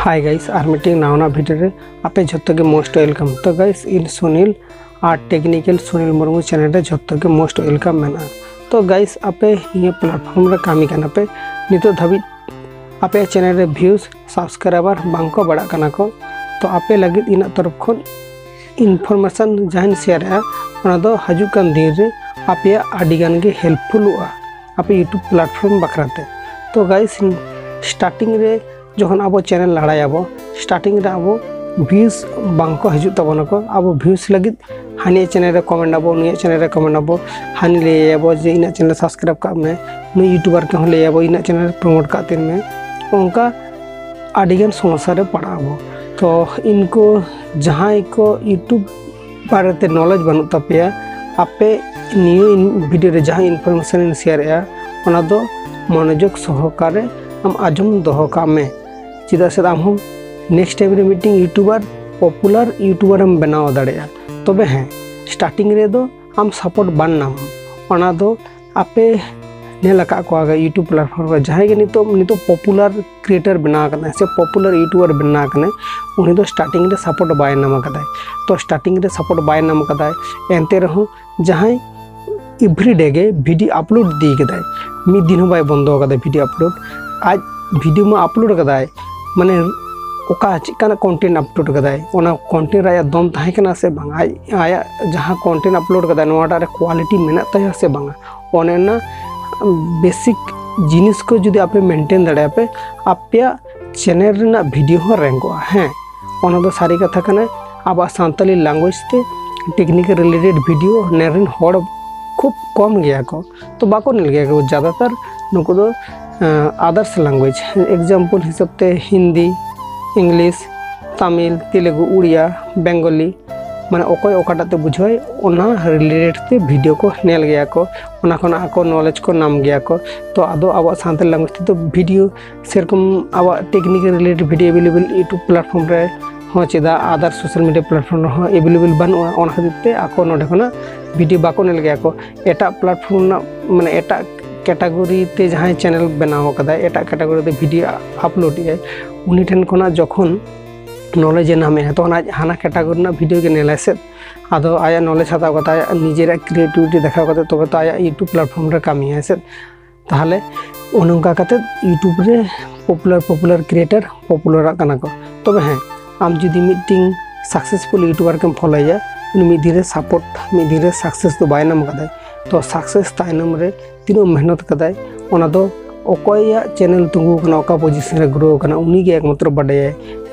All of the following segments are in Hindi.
हाय गाइस आर मीटिंग नावना वीडियो रे आपे झत्तो के मोस्ट वेलकम। तो guys in Sunil art technical Sunil Murmu channel रे झत्तो के मोस्ट वेलकम मेना। तो गाइस आपे ये प्लेटफॉर्म रे कामी कना पे नितो धाबी आपे चैनल रे व्यूज सब्सक्राइबर बांको बड़ा कना को। तो आपे लगे इन तरफ खन इनफॉरमेशन जहां शेयर है ओना दो हजुकान दिन रे आपे आडिगान के हेल्पफुल हुआ आपे यूट्यूब प्लेटफॉर्म बखराते। तो गाइस स्टार्टिंग रे जखन अब चैनल लड़ायाबो स्टार्टिंग रे अब व्यूज बांको हजु तबन को अब व्यूज लगी हानि चैनल रे कमेंट आबो नुय चैनल रे कमेंट आबो हानि लेयाबो जे इन चैनल सब्सक्राइब का में नुय यूट्यूबर के लेयाबो इन चैनल प्रमोट काते में उनका आडिगन समस्या रे पड़ाबो। तो इनको जहां को यूट्यूब बारे नॉलेज बनू तपिया आपे न्यू वीडियो रे जहां इनफॉरमेशन शेयर है ओना दो मनोयोग सहकारे हम आजम दोहो का में चिदा से हम नेक्स्ट टाइम रे मीटिंग यूट्यूबर पॉपुलर यूट्यूबर हम बनाव दाड़ेया। तबे हैं स्टार्टिंग रे दो हम सपोर्ट बन नाम ओना दो आपे नेलका को आगे यूट्यूब प्लेटफॉर्म रे जहां के नितो पॉपुलर क्रिएटर बना कने से पॉपुलर यूट्यूबर बना कने उनी दो स्टार्टिंग रे सपोर्ट बाय नाम कदाय। तो स्टार्टिंग रे सपोर्ट बाय नाम कदाय एनते रहो जहां एवरीडे के वीडियो अपलोड दी कदाय मिद दिन बाय बंदो कदाय वीडियो अपलोड आज वीडियो में अपलोड कदाय माने ओका चिकाना कंटेंट अपलोड कदाय ओना कंटेंट आया दम ताहे कना से बांग आया जहां कंटेंट अपलोड कदाय नोटा रे क्वालिटी मेना ताया से बांग ओनेना बेसिक जिनिस को जदि आपे मेंटेन दाड़े आपे आपया चैनल रेना वीडियो हो रैंको हैं ओना दो सारी कथा कना आबा सांताली लैंग्वेज ते टेक्निकल रिलेटेड वीडियो नेरिन होड़ खूब कम गया को। तो बाको नेल गया को ज़्यादातर नुको दो अदर्स लैंग्वेज एग्जाम्पल हिसाब से हिंदी इंग्लिश तमिल तेलुगु उड़िया बेंगली माने ओकोय ओकाटाते बुझाय ओना रिलेटेड ते वीडियो को नेल गया को ओना खन आको नॉलेज को नाम गया को। तो आदो अब सांताल लैंग्वेज तो वीडियो सेरकम अब technical related video available YouTube platform रे हाँ चेदा अदर सोशल मीडिया प्लेटफॉर्म हाँ एवेलेबल बनूआ ओना खातिर आको नोडे खना वीडियो बाको नेल गया को एटा प्लेटफॉर्म ना माने एटा कैटेगरी ते जहां चैनल बनाव कदा एटा कैटेगरी ते वीडियो अपलोड है उनी ठन खना जखन नॉलेज नामे है तो हाना कैटेगरी ना वीडियो के नेला से आदो आया नॉलेज हता कता निजेरा क्रिएटिविटी देखा कते तबे तो आया यूट्यूब प्लेटफॉर्म रे कामी है से ताहले ओनंका कते यूट्यूब रे पॉपुलर क्रिएटर पॉपुलर कना को। तबे हैं आम जुदी मीटिंग सक्सेसफुल यूट्यूबर के फॉलोया उन मिधीरे सपोर्ट मिधीरे सक्सेस तो बाय नाम कदाय। तो सक्सेस तायनम रे तीनों मेहनत कदाय ओना दो ओकोया चैनल तुंगु कना ओका पोजीशन रे ग्रो कना उनी के एकमात्र बड़े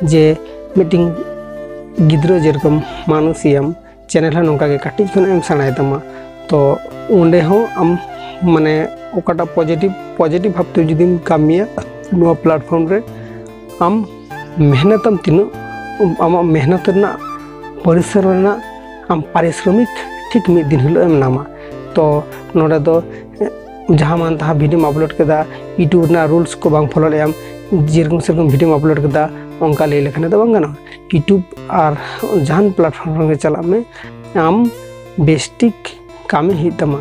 जे मीटिंग गिद्रो जेरकम मानुसियम चैनल है नोका के काटिज खन एम सनाय तमा। तो ओंडे हो आम माने ओकाटा पॉजिटिव भाबते जुदीम कामिया नो प्लेटफॉर्म रे आम मेहनतम तीनो आम मेहनत ना परिश्रम ना आम पारिश्रमिक ठीक मिद दिन हिलो एम नामा। तो नोडे दो जहाँ मान तहाँ वीडियो अपलोड कदा यूट्यूब ना रूल्स को बांग फॉलो लेम जेरकम सेरकम वीडियो अपलोड कदा उनका ले लेखने तो बांग यूट्यूब और जहां प्लेटफॉर्म रे चला में आम बेस्टिक कामी ही तमा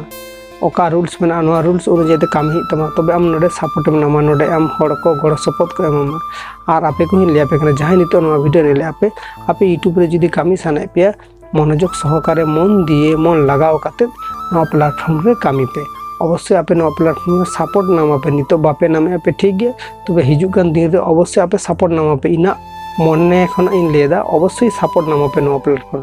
ओका रूल्स में नवा रूल्स अनुଯାयी ते कामी ही तमा। तबे आम नोडे सपोर्ट में नामा नोडे आम हड़ को गड़ सपोर्ट को एमा और आपे को ही लिया पे कना जहां नितो नवा वीडियो ले आपे यूट्यूब रे जदी कामी साने पे मनोयोग सहकारे मन दिए मन लगाओ काते नवा प्लेटफॉर्म रे कामी पे अवश्य आपे नवा प्लेटफॉर्म में सपोर्ट नामा पे नितो बापे नामे आपे ठीक गया। तबे हिजुकान दिन रे अवश्य आपे सपोर्ट नामा पे इना मन ने खना इन लेदा अवश्य सपोर्ट नामा पे नवा प्लेटफॉर्म।